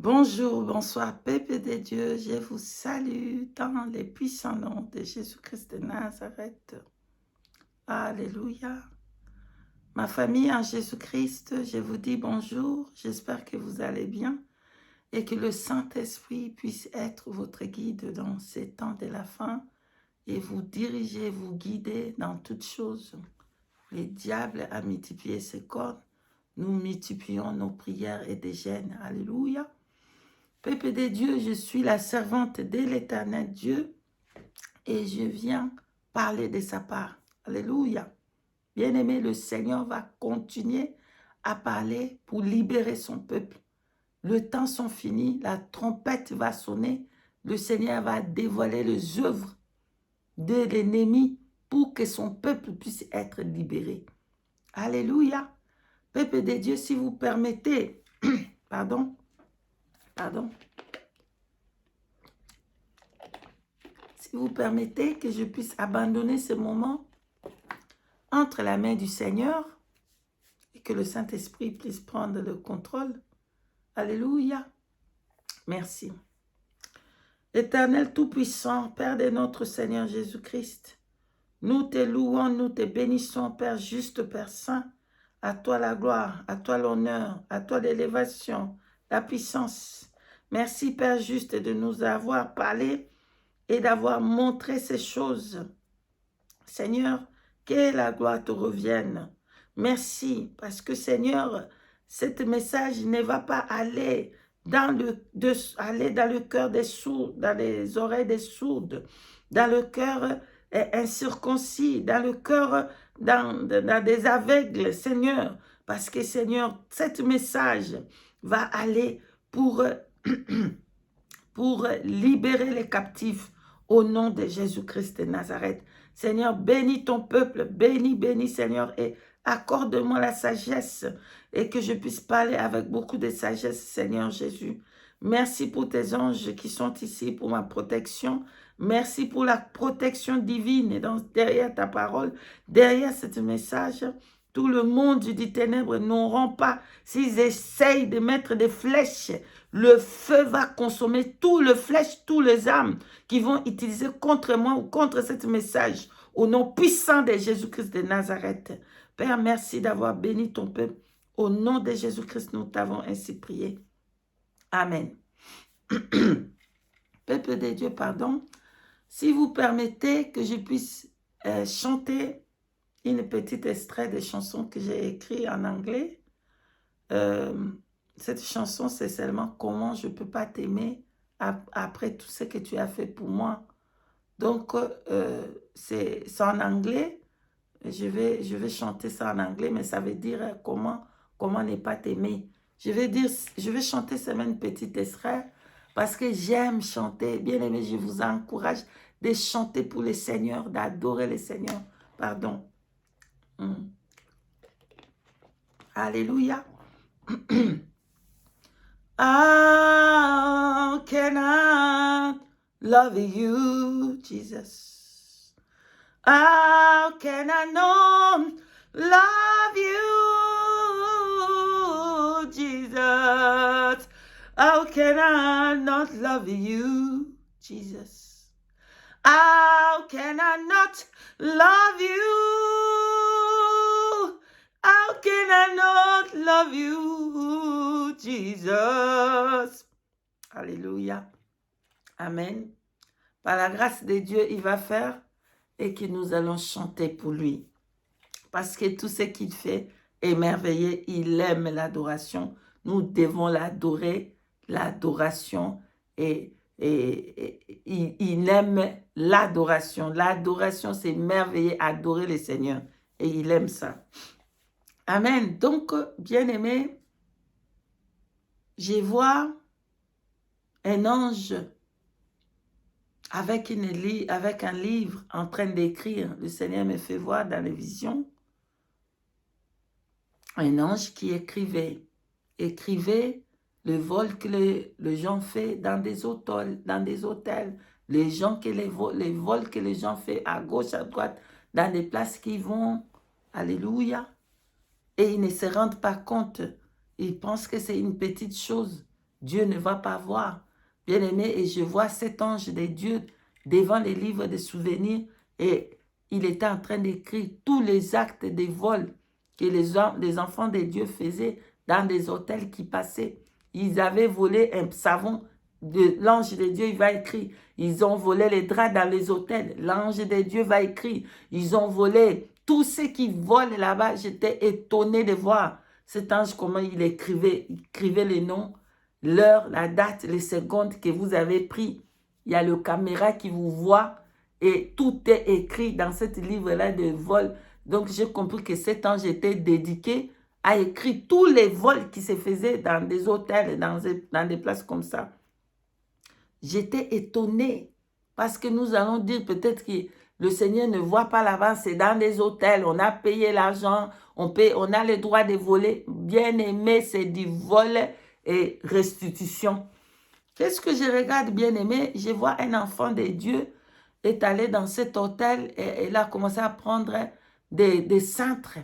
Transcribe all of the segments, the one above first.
Bonjour, bonsoir, peuple de Dieu, je vous salue dans les puissants noms de Jésus-Christ de Nazareth. Alléluia. Ma famille en Jésus-Christ, je vous dis bonjour, j'espère que vous allez bien et que le Saint-Esprit puisse être votre guide dans ces temps de la fin et vous diriger, vous guider dans toutes choses. Le diable a multiplié ses cordes, nous multiplions nos prières et des gênes. Alléluia. Peuple de Dieu, je suis la servante de l'Éternel Dieu et je viens parler de sa part. Alléluia. Bien-aimé, le Seigneur va continuer à parler pour libérer son peuple. Le temps sont finis, la trompette va sonner, le Seigneur va dévoiler les œuvres de l'ennemi pour que son peuple puisse être libéré. Alléluia. Peuple de Dieu, si vous permettez, pardon, si vous permettez que je puisse abandonner ce moment entre la main du Seigneur et que le Saint-Esprit puisse prendre le contrôle. Alléluia. Merci. Éternel Tout-Puissant, Père de notre Seigneur Jésus-Christ, nous te louons, nous te bénissons, Père juste, Père Saint. À toi la gloire, à toi l'honneur, à toi l'élévation, la puissance. Merci, Père juste, de nous avoir parlé et d'avoir montré ces choses. Seigneur, que la gloire te revienne. Merci, parce que Seigneur, ce message ne va pas aller dans le cœur des sourds, dans les oreilles des sourdes, dans le cœur incirconcis, dans le cœur dans des aveugles, Seigneur, parce que Seigneur, ce message va aller pour, pour libérer les captifs au nom de Jésus-Christ de Nazareth. Seigneur, bénis ton peuple, bénis, Seigneur, et accorde-moi la sagesse et que je puisse parler avec beaucoup de sagesse, Seigneur Jésus. Merci pour tes anges qui sont ici pour ma protection. Merci pour la protection divine derrière ta parole, derrière ce message. Tout le monde du ténèbre n'auront pas, s'ils essayent de mettre des flèches, le feu va consommer tout le flèche, tous les âmes qui vont utiliser contre moi ou contre ce message. Au nom puissant de Jésus-Christ de Nazareth. Père, merci d'avoir béni ton peuple. Au nom de Jésus-Christ, nous t'avons ainsi prié. Amen. Peuple de Dieu, pardon. Si vous permettez que je puisse chanter une petite extrait de chansons que j'ai écrites en anglais. Cette chanson, c'est seulement « Comment je ne peux pas t'aimer après tout ce que tu as fait pour moi ». Donc, c'est en anglais. Je vais chanter ça en anglais, mais ça veut dire comment ne pas t'aimer. Je vais chanter seulement une petite extrait parce que j'aime chanter. Bien aimé, je vous encourage de chanter pour le Seigneur, d'adorer le Seigneur. Pardon. Alléluia. How can I love you, Jesus? How can I not love you, Jesus? How can I not love you, Jesus? How can I not love you? How can I not love you, Jesus? Alléluia. Amen. Par la grâce de Dieu, il va faire et que nous allons chanter pour lui. Parce que tout ce qu'il fait est merveilleux. Il aime l'adoration. Nous devons l'adorer, l'adoration et il aime l'adoration. L'adoration, c'est merveilleux, adorer le Seigneur. Et il aime ça. Amen. Donc, bien-aimé, je vois un ange avec un livre en train d'écrire. Le Seigneur me fait voir dans les visions un ange qui écrivait le vol que les gens font dans des hôtels, les vols que les gens font à gauche, à droite, dans des places qui vont. Alléluia. Et ils ne se rendent pas compte. Ils pensent que c'est une petite chose. Dieu ne va pas voir. Bien-aimé, et je vois cet ange de Dieu devant les livres de souvenirs et il était en train d'écrire tous les actes de vol que les enfants de Dieu faisaient dans des hôtels qui passaient. Ils avaient volé un savon. L'ange de Dieu, il va écrire. Ils ont volé les draps dans les hôtels. L'ange de Dieu va écrire. Ils ont volé. Tous ceux qui volent là-bas, j'étais étonné de voir cet ange, comment il écrivait les noms, l'heure, la date, les secondes que vous avez pris. Il y a le caméra qui vous voit et tout est écrit dans ce livre-là de vol. Donc, j'ai compris que cet ange était dédié à écrire tous les vols qui se faisaient dans des hôtels, dans des places comme ça. J'étais étonnée parce que nous allons dire peut-être que le Seigneur ne voit pas là-bas, c'est dans des hôtels, on a payé l'argent, on a le droit de voler. Bien aimé, c'est du vol et restitution. Qu'est-ce que je regarde, bien aimé? Je vois un enfant de Dieu est allé dans cet hôtel et il a commencé à prendre des cintres.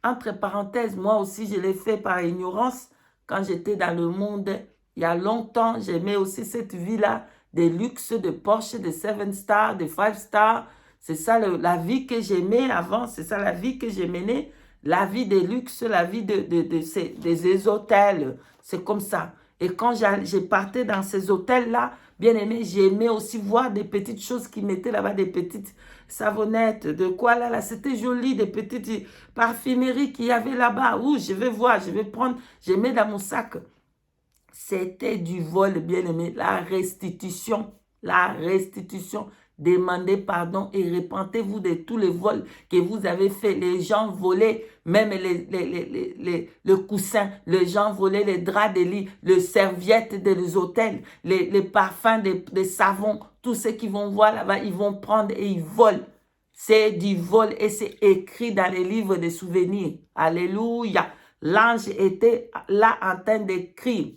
Entre parenthèses, moi aussi, je l'ai fait par ignorance quand j'étais dans le monde. Il y a longtemps, j'aimais aussi cette vie-là, des luxes, de Porsche, de 7 stars, de 5 stars. C'est ça la vie que j'aimais avant, c'est ça la vie que j'ai menée. La vie des luxes, la vie des hôtels, c'est comme ça. Et quand j'ai parté dans ces hôtels-là, bien aimé, j'aimais aussi voir des petites choses qui mettaient là-bas, des petites savonnettes, de quoi là, c'était joli, des petites parfumeries qu'il y avait là-bas. Ouh, je vais voir, je vais prendre, je mets dans mon sac. C'était du vol, bien aimé, la restitution. Demandez pardon et repentez-vous de tous les vols que vous avez faits. Les gens volaient même le coussin, les gens volaient les draps de lit, les serviettes des hôtels, les parfums des savons. Tous ceux qui vont voir là-bas, ils vont prendre et ils volent. C'est du vol et c'est écrit dans les livres de souvenirs. Alléluia. L'ange était là en train d'écrire.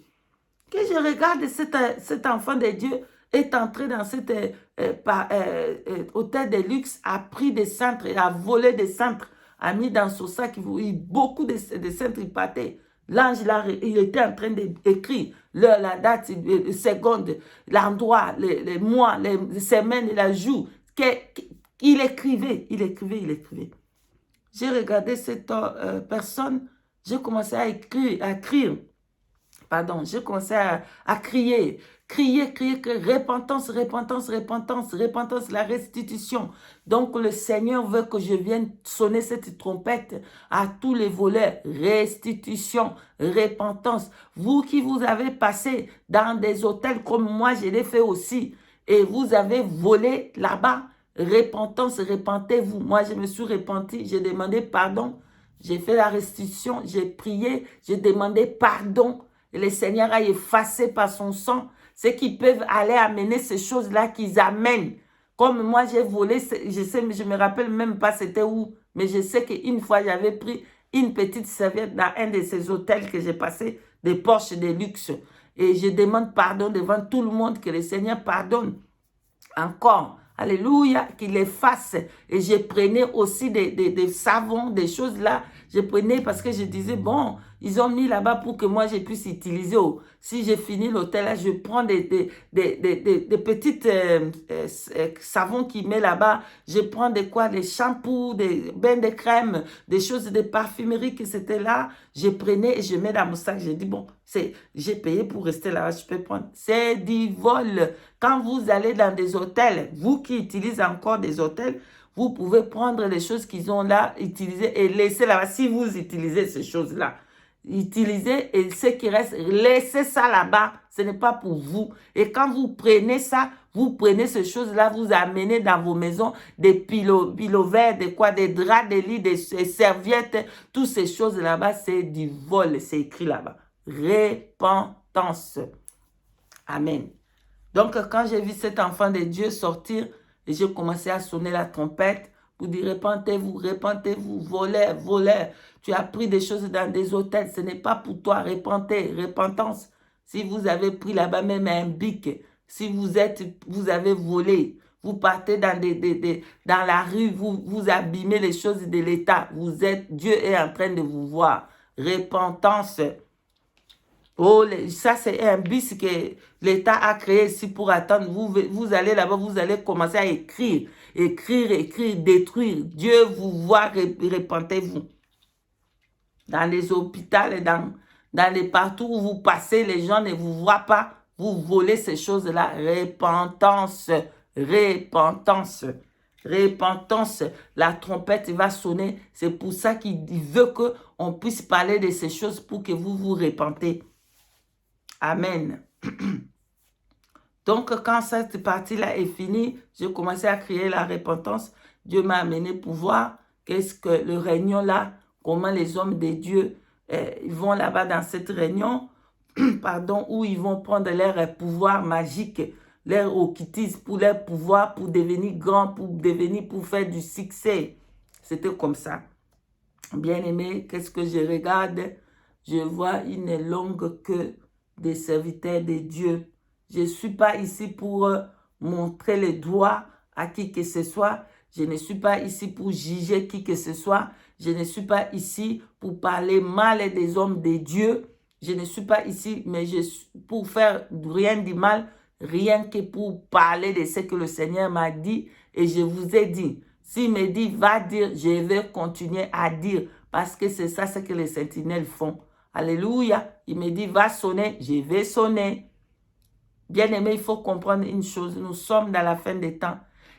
Que je regarde cet enfant de Dieu est entré dans cet hôtel de luxe, a pris des cintres, a volé des cintres, a mis dans son sac, beaucoup de cintres, il partait. L'ange, là, il était en train d'écrire l'heure, la date, les secondes, l'endroit, les mois, les semaines, la jour. Il écrivait. J'ai regardé cette personne, j'ai commencé à écrire. Pardon, j'ai commencé à crier, repentance, la restitution. Donc le Seigneur veut que je vienne sonner cette trompette à tous les voleurs. Restitution, repentance. Vous qui vous avez passé dans des hôtels comme moi, je l'ai fait aussi, et vous avez volé là-bas, repentance, repentez-vous. Moi, je me suis repenti, j'ai demandé pardon, j'ai fait la restitution, j'ai prié, j'ai demandé pardon. Et le Seigneur a effacé par son sang ceux qui peuvent aller amener ces choses-là qu'ils amènent. Comme moi, j'ai volé, je me rappelle même pas c'était où, mais je sais qu'une fois, j'avais pris une petite serviette dans un de ces hôtels que j'ai passé, des Porsche de luxe. Et je demande pardon devant tout le monde, que le Seigneur pardonne encore. Alléluia, qu'il efface. Et je prenais aussi des savons, des choses là. Je prenais parce que je disais, bon, ils ont mis là-bas pour que moi je puisse utiliser. Oh, si j'ai fini l'hôtel là, je prends des petites savons qui met là-bas. Je prends des shampoings, des bains de crème, des choses de parfumerie qui c'était là. Je prenais et je mets dans mon sac. J'ai dit, bon, j'ai payé pour rester là-bas, je peux prendre. C'est du vol. Quand vous allez dans des hôtels, vous qui utilisez encore des hôtels, vous pouvez prendre les choses qu'ils ont là, utiliser et laisser là-bas. Si vous utilisez ces choses-là, utilisez et ce qui reste, laissez ça là-bas. Ce n'est pas pour vous. Et quand vous prenez ça, vous prenez ces choses-là, vous amenez dans vos maisons des pilots verts, des draps de lit, des serviettes, toutes ces choses là-bas, c'est du vol, c'est écrit là-bas. Repentance. Amen. Donc, quand j'ai vu cet enfant de Dieu sortir, et j'ai commencé à sonner la trompette pour dire, repentez-vous, voleur. Tu as pris des choses dans des hôtels, ce n'est pas pour toi, repentance. Si vous avez pris là-bas même un bic, si vous avez volé, vous partez dans la rue, vous abîmez les choses de l'État. Dieu est en train de vous voir. Repentance. Oh, ça c'est un bus que l'État a créé ici pour attendre. Vous allez là-bas, vous allez commencer à écrire, détruire. Dieu vous voit, répentez-vous. Dans les hôpitaux et dans les partout où vous passez, les gens ne vous voient pas. Vous volez ces choses-là. Repentance, repentance, repentance. La trompette va sonner. C'est pour ça qu'il veut qu'on puisse parler de ces choses pour que vous vous repentez. Amen. Donc, quand cette partie-là est finie, j'ai commencé à crier la repentance. Dieu m'a amené pour voir qu'est-ce que le réunion là, comment les hommes de Dieu ils vont là-bas dans cette réunion, pardon, où ils vont prendre leur pouvoir magique, leur okkitis pour leur pouvoir, pour devenir grand, pour faire du succès. C'était comme ça. Bien aimé, qu'est-ce que je regarde? Je vois une longue queue des serviteurs de Dieu. Je ne suis pas ici pour montrer les doigts à qui que ce soit. Je ne suis pas ici pour juger qui que ce soit. Je ne suis pas ici pour parler mal des hommes de Dieu. Je ne suis pas ici mais pour faire rien de mal, rien que pour parler de ce que le Seigneur m'a dit. Et je vous ai dit, s'il me dit va dire, je vais continuer à dire. Parce que c'est ça ce que les sentinelles font. Alléluia. Il me dit va sonner, je vais sonner. Bien-aimé, il faut comprendre une chose. Nous sommes dans la fin des temps.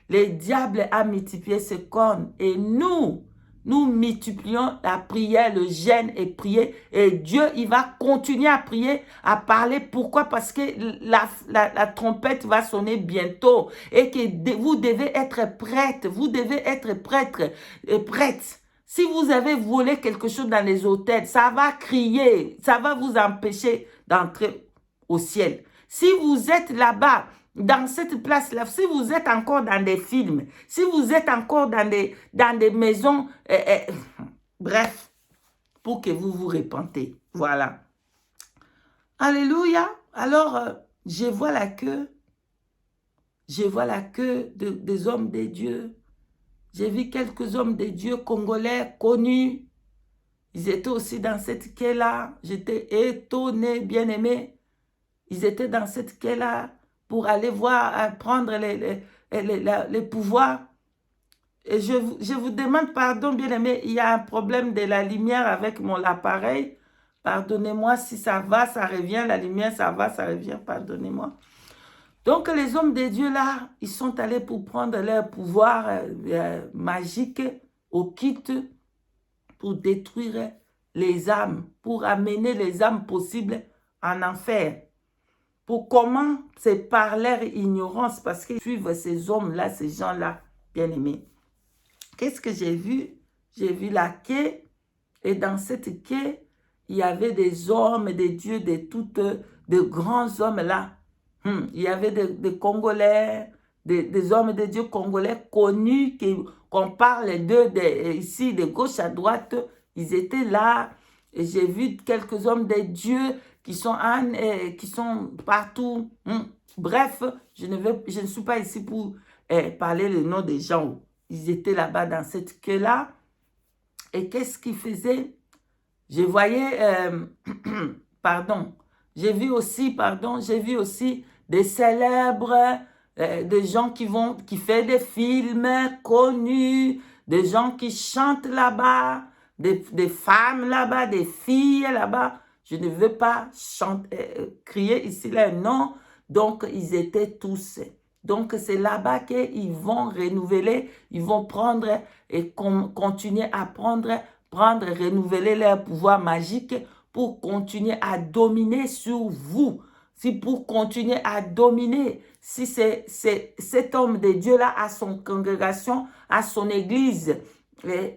Le diable a multiplié ses cornes. Et nous multiplions la prière, le jeûne et prier. Et Dieu, il va continuer à prier, à parler. Pourquoi? Parce que la trompette va sonner bientôt. Et que vous devez être prête. Vous devez être prête. Si vous avez volé quelque chose dans les hôtels, ça va crier. Ça va vous empêcher d'entrer au ciel. Si vous êtes là-bas, dans cette place-là, si vous êtes encore dans des films, si vous êtes encore dans des maisons, bref, pour que vous vous repentez. Voilà. Alléluia. Alors, je vois la queue. Je vois la queue des hommes de Dieu. J'ai vu quelques hommes de Dieu congolais connus. Ils étaient aussi dans cette queue-là. J'étais étonné, bien-aimé. Ils étaient dans cette queue-là pour aller voir, prendre les pouvoirs. Et je vous demande pardon, bien-aimé, il y a un problème de la lumière avec mon appareil. Pardonnez-moi si ça va, ça revient, la lumière, ça va, ça revient, pardonnez-moi. Donc, les hommes de Dieu, là, ils sont allés pour prendre leur pouvoir magique au kit pour détruire les âmes, pour amener les âmes possibles en enfer. Pour comment? C'est par leur ignorance, parce qu'ils suivent ces hommes-là, ces gens-là, bien-aimés. Qu'est-ce que j'ai vu? J'ai vu la quai, et dans cette quai, il y avait des hommes, des dieux, de grands hommes-là. Il y avait des Congolais, des hommes de Dieu congolais connus, qu'on parle d'eux ici, de gauche à droite, ils étaient là. Et j'ai vu quelques hommes de Dieu qui sont partout. Bref, je ne suis pas ici pour parler le nom des gens. Ils étaient là-bas dans cette queue-là. Et qu'est-ce qu'ils faisaient? Je voyais, j'ai vu aussi des célèbres, des gens qui font des films connus, des gens qui chantent là-bas, des femmes là-bas, des filles là-bas. Je ne veux pas crier ici leur nom. Donc, ils étaient tous. Donc, c'est là-bas qu'ils vont renouveler, ils vont prendre et continuer à renouveler leur pouvoir magique pour continuer à dominer sur vous. Si pour continuer à dominer, si c'est cet homme de Dieu-là à son congrégation, à son église,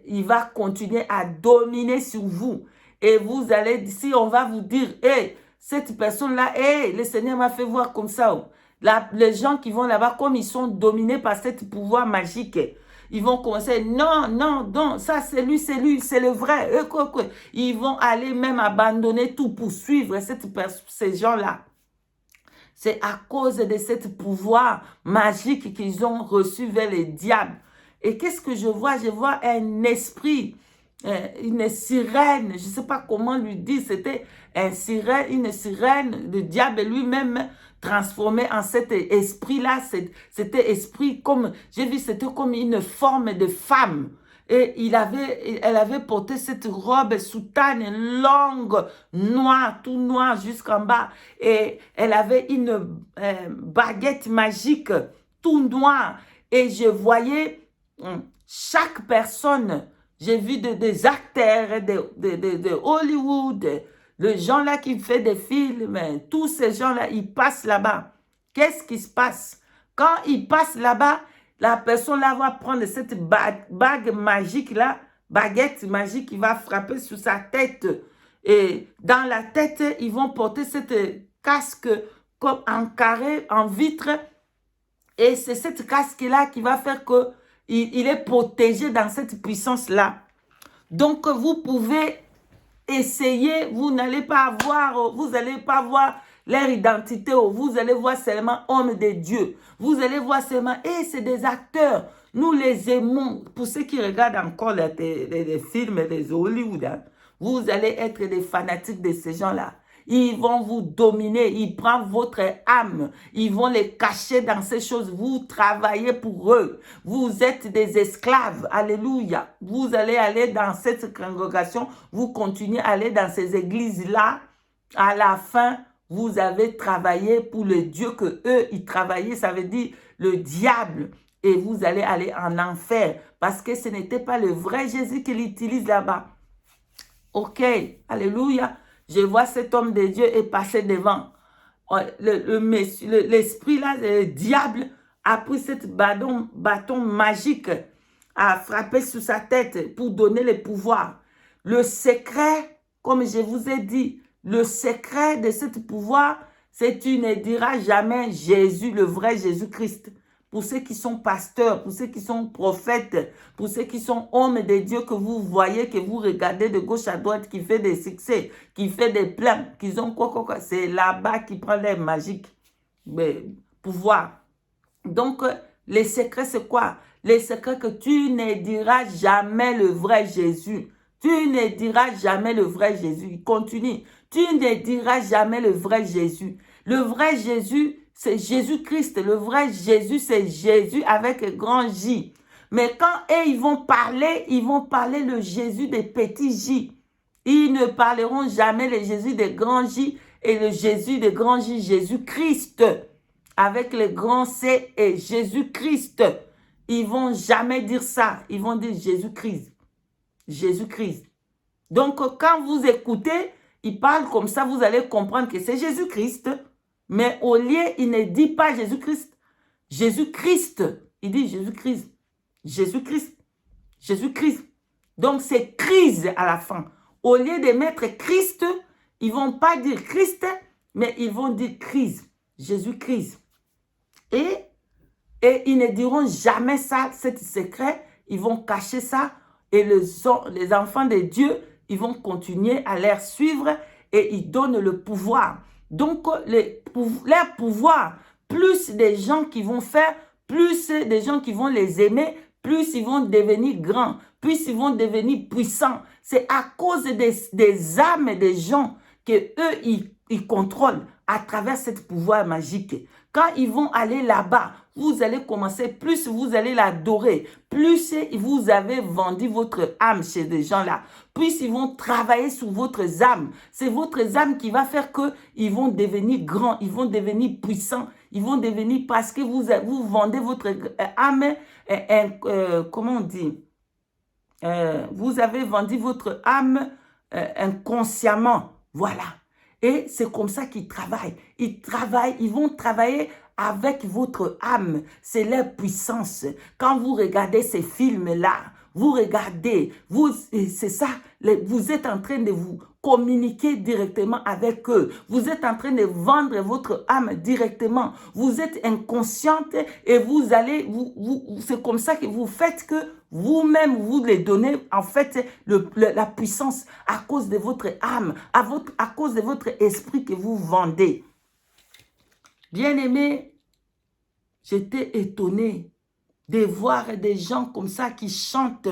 il va continuer à dominer sur vous. Et vous allez, si on va vous dire, hey, cette personne-là, hey, le Seigneur m'a fait voir comme ça. Les gens qui vont là-bas, comme ils sont dominés par ce pouvoir magique, ils vont commencer, non, ça c'est lui, c'est le vrai. Ils vont aller même abandonner tout pour suivre ces gens-là. C'est à cause de ce pouvoir magique qu'ils ont reçu vers les diables. Et qu'est-ce que je vois? Je vois un esprit une sirène, je ne sais pas comment lui dire, c'était une sirène, le diable lui-même transformé en cet esprit-là, c'était esprit comme, j'ai vu, c'était comme une forme de femme. Et elle avait porté cette robe soutane longue, noire, tout noir jusqu'en bas. Et elle avait une baguette magique, tout noir. Et je voyais chaque personne, j'ai vu des acteurs de Hollywood, les gens là qui font des films, tous ces gens-là, ils passent là-bas. Qu'est-ce qui se passe? Quand ils passent là-bas, la personne là va prendre cette bague magique là, baguette magique qui va frapper sur sa tête. Et dans la tête, ils vont porter cette casque comme en carré, en vitre. Et c'est cette casque-là qui va faire que il est protégé dans cette puissance-là. Donc, vous pouvez essayer, vous n'allez pas voir leur identité, vous allez voir seulement hommes de Dieu. Vous allez voir seulement, c'est des acteurs. Nous les aimons. Pour ceux qui regardent encore les films, les Hollywood, hein, vous allez être des fanatiques de ces gens-là. Ils vont vous dominer, ils prennent votre âme, ils vont les cacher dans ces choses. Vous travaillez pour eux, vous êtes des esclaves, alléluia. Vous allez aller dans cette congrégation, vous continuez à aller dans ces églises-là. À la fin, vous avez travaillé pour le Dieu que eux, ils travaillaient, ça veut dire le diable. Et vous allez aller en enfer parce que ce n'était pas le vrai Jésus qu'il utilise là-bas. Ok, alléluia. Je vois cet homme de Dieu est passé devant. L'esprit là, le diable a pris cette bâton magique, a frappé sur sa tête pour donner le pouvoir. Le secret, comme je vous ai dit, le secret de ce pouvoir, c'est tu ne diras jamais Jésus, le vrai Jésus-Christ. Pour ceux qui sont pasteurs, pour ceux qui sont prophètes, pour ceux qui sont hommes de Dieu que vous voyez, que vous regardez de gauche à droite, qui fait des succès, qui fait des plans, qui ont quoi. C'est là-bas qui prend l'air magique, mais pouvoir. Donc, les secrets, c'est quoi? Les secrets que tu ne diras jamais le vrai Jésus. Tu ne diras jamais le vrai Jésus. Il continue. Tu ne diras jamais le vrai Jésus. Le vrai Jésus, c'est Jésus-Christ. Le vrai Jésus, c'est Jésus avec grand J. Mais quand ils vont parler le Jésus des petits J. Ils ne parleront jamais le Jésus des grands J et le Jésus des grands J, Jésus-Christ. Avec le grand C et Jésus-Christ. Ils vont jamais dire ça. Ils vont dire Jésus-Christ. Jésus-Christ. Donc, quand vous écoutez, il parle comme ça, vous allez comprendre que c'est Jésus-Christ. Mais au lieu, il ne dit pas Jésus-Christ. Jésus-Christ. Il dit Jésus-Christ. Jésus-Christ. Jésus-Christ. Donc, c'est crise à la fin. Au lieu de mettre Christ, ils ne vont pas dire Christ, mais ils vont dire Christ. Jésus-Christ. Et ils ne diront jamais ça, cet secret. Ils vont cacher ça. Et les enfants de Dieu, ils vont continuer à les suivre et ils donnent le pouvoir. Donc, leur pouvoir, plus des gens qui vont faire, plus des gens qui vont les aimer, plus ils vont devenir grands, plus ils vont devenir puissants. C'est à cause des âmes des gens que eux ils contrôlent à travers ce pouvoir magique. Quand ils vont aller là-bas, vous allez commencer, plus vous allez l'adorer, plus vous avez vendu votre âme chez des gens-là, plus ils vont travailler sur votre âme. C'est votre âme qui va faire qu'ils vont devenir grands, ils vont devenir puissants, ils vont devenir, parce que vous vendez votre âme, comment on dit, vous avez vendu votre âme inconsciemment, voilà. Et c'est comme ça qu'ils travaillent. Ils vont travailler avec votre âme. C'est leur puissance. Quand vous regardez ces films-là, vous regardez, c'est ça, vous êtes en train de vous communiquer directement avec eux. Vous êtes en train de vendre votre âme directement. Vous êtes inconsciente et vous allez, c'est comme ça que vous faites que vous-même, vous les donnez en fait la puissance à cause de votre âme, à cause de votre esprit que vous vendez. Bien-aimé, j'étais étonné de voir des gens comme ça qui chantent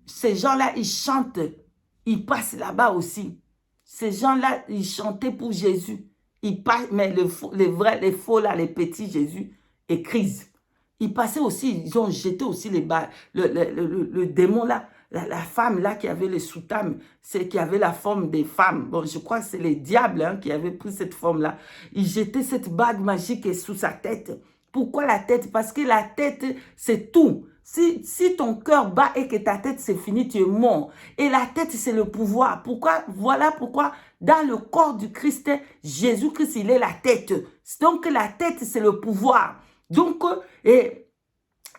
Ces gens-là, ils chantent. Ils passent là-bas aussi. Ces gens-là, ils chantaient pour Jésus. Ils passent, mais les vrais, les faux, là, les petits Jésus, écrisent. Ils passaient aussi, ils ont jeté aussi le démon là, la femme là qui avait les soutanes, c'est qui avait la forme des femmes. Bon, je crois que c'est les diables hein, qui avaient pris cette forme-là. Ils jetaient cette bague magique sous sa tête. Pourquoi la tête? Parce que la tête, c'est tout. Si ton cœur bat et que ta tête c'est fini, tu es mort. Et la tête, c'est le pouvoir. Pourquoi? Voilà pourquoi dans le corps du Christ, Jésus-Christ, il est la tête. Donc la tête, c'est le pouvoir. Donc,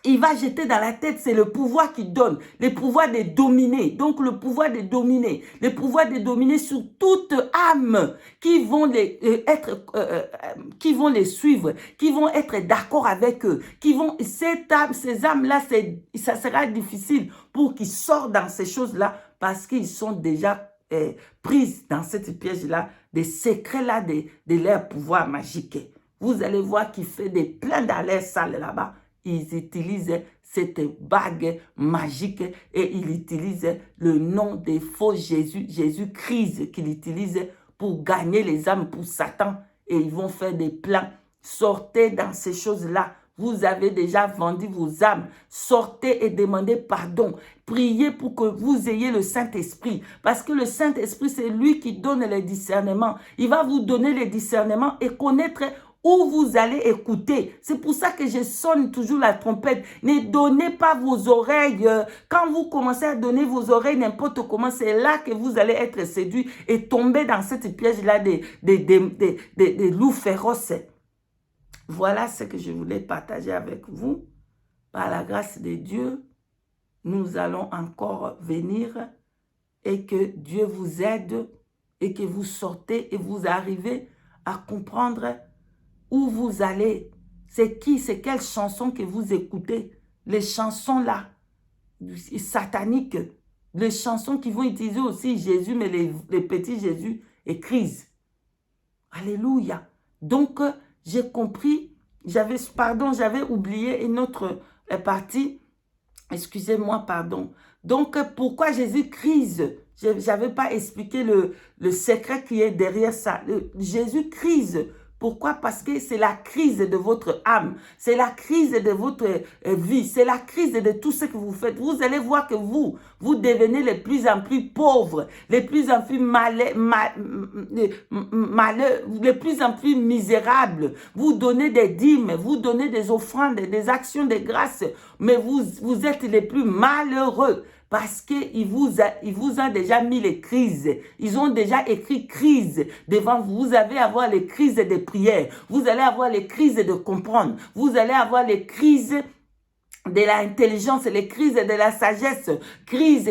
il va jeter dans la tête, c'est le pouvoir qui donne, le pouvoir de dominer. Donc, le pouvoir de dominer, le pouvoir de dominer sur toute âme qui vont qui vont les suivre, qui vont être d'accord avec eux, qui vont, ces âmes-là, ça sera difficile pour qu'ils sortent dans ces choses-là parce qu'ils sont déjà prises dans cette piège-là, des secrets-là de leur pouvoir magique. Vous allez voir qu'il fait plein d'allées sales là-bas. Ils utilisent cette bague magique et ils utilisent le nom des faux Jésus, Jésus-Christ qu'ils utilisent pour gagner les âmes pour Satan. Et ils vont faire des plans. Sortez dans ces choses-là. Vous avez déjà vendu vos âmes. Sortez et demandez pardon. Priez pour que vous ayez le Saint-Esprit. Parce que le Saint-Esprit, c'est lui qui donne les discernements. Il va vous donner les discernements et connaître où vous allez écouter. C'est pour ça que je sonne toujours la trompette. Ne donnez pas vos oreilles. Quand vous commencez à donner vos oreilles n'importe comment, c'est là que vous allez être séduit et tomber dans cette piège-là des loups féroces. Voilà ce que je voulais partager avec vous. Par la grâce de Dieu, nous allons encore venir et que Dieu vous aide et que vous sortez et vous arrivez à comprendre où vous allez. C'est qui, c'est quelle chanson que vous écoutez. Les chansons là, sataniques, les chansons qui vont utiliser aussi Jésus, mais les petits Jésus écrivent. Alléluia. Donc, j'ai compris, j'avais oublié une autre partie. Excusez-moi, pardon. Donc, pourquoi Jésus crise? Je n'avais pas expliqué le secret qui est derrière ça. Jésus crise. Pourquoi? Parce que c'est la crise de votre âme. C'est la crise de votre vie. C'est la crise de tout ce que vous faites. Vous allez voir que vous devenez de plus en plus pauvres, de plus en plus de plus en plus misérables. Vous donnez des dîmes, vous donnez des offrandes, des actions de grâce, mais vous êtes les plus malheureux. Parce qu'il vous a déjà mis les crises. Ils ont déjà écrit crise devant vous. Vous allez avoir les crises de prière. Vous allez avoir les crises de comprendre. Vous allez avoir les crises de l'intelligence, les crises de la sagesse. Crise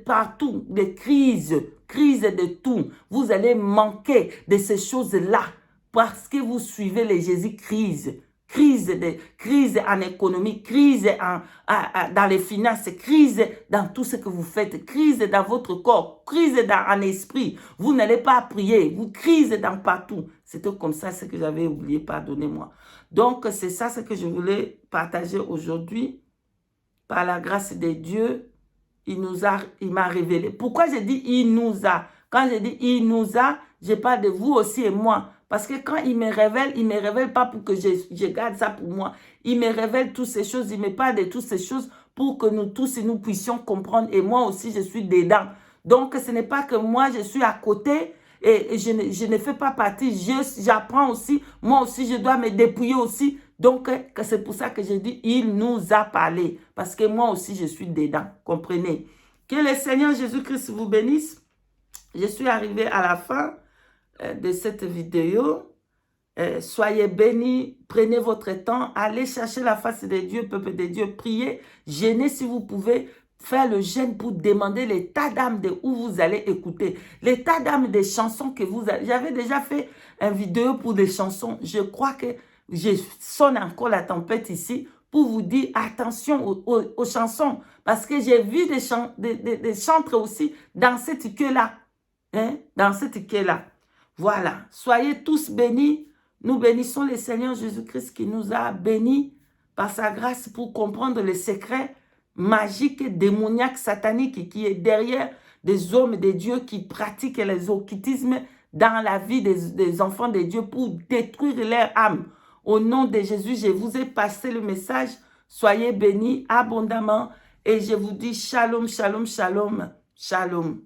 partout. Des crises de tout. Vous allez manquer de ces choses-là parce que vous suivez les Jésus-Christ. Crise en économie, crise dans les finances, crise dans tout ce que vous faites, crise dans votre corps, crise en esprit. Vous n'allez pas prier, vous crise dans partout. C'était comme ça ce que j'avais oublié, pardonnez-moi. Donc, c'est ça ce que je voulais partager aujourd'hui. Par la grâce de Dieu, il m'a révélé. Pourquoi je dis il nous a? Quand je dis il nous a, je parle de vous aussi et moi. Parce que quand il me révèle pas pour que je garde ça pour moi. Il me révèle toutes ces choses, il me parle de toutes ces choses pour que nous tous, nous puissions comprendre. Et moi aussi, je suis dedans. Donc, ce n'est pas que moi, je suis à côté et je ne fais pas partie. J'apprends aussi. Moi aussi, je dois me dépouiller aussi. Donc, c'est pour ça que je dis, il nous a parlé. Parce que moi aussi, je suis dedans. Comprenez? Que le Seigneur Jésus-Christ vous bénisse. Je suis arrivé à la fin de cette vidéo. Soyez bénis, prenez votre temps, allez chercher la face de Dieu, peuple de Dieu, priez, jeûnez si vous pouvez, faire le jeûne pour demander l'état d'âme de où vous allez écouter, l'état d'âme des chansons que vous avez. J'avais déjà fait une vidéo pour des chansons, je crois que je sonne encore la tempête ici, pour vous dire attention aux chansons, parce que j'ai vu des chantres aussi dans cette queue-là, hein, dans cette queue-là. Voilà, soyez tous bénis. Nous bénissons le Seigneur Jésus-Christ qui nous a bénis par sa grâce pour comprendre les secrets magique, démoniaque, satanique qui est derrière des hommes et des dieux qui pratiquent les occultismes dans la vie des enfants de Dieu pour détruire leur âme. Au nom de Jésus, je vous ai passé le message. Soyez bénis abondamment et je vous dis shalom, shalom, shalom, shalom.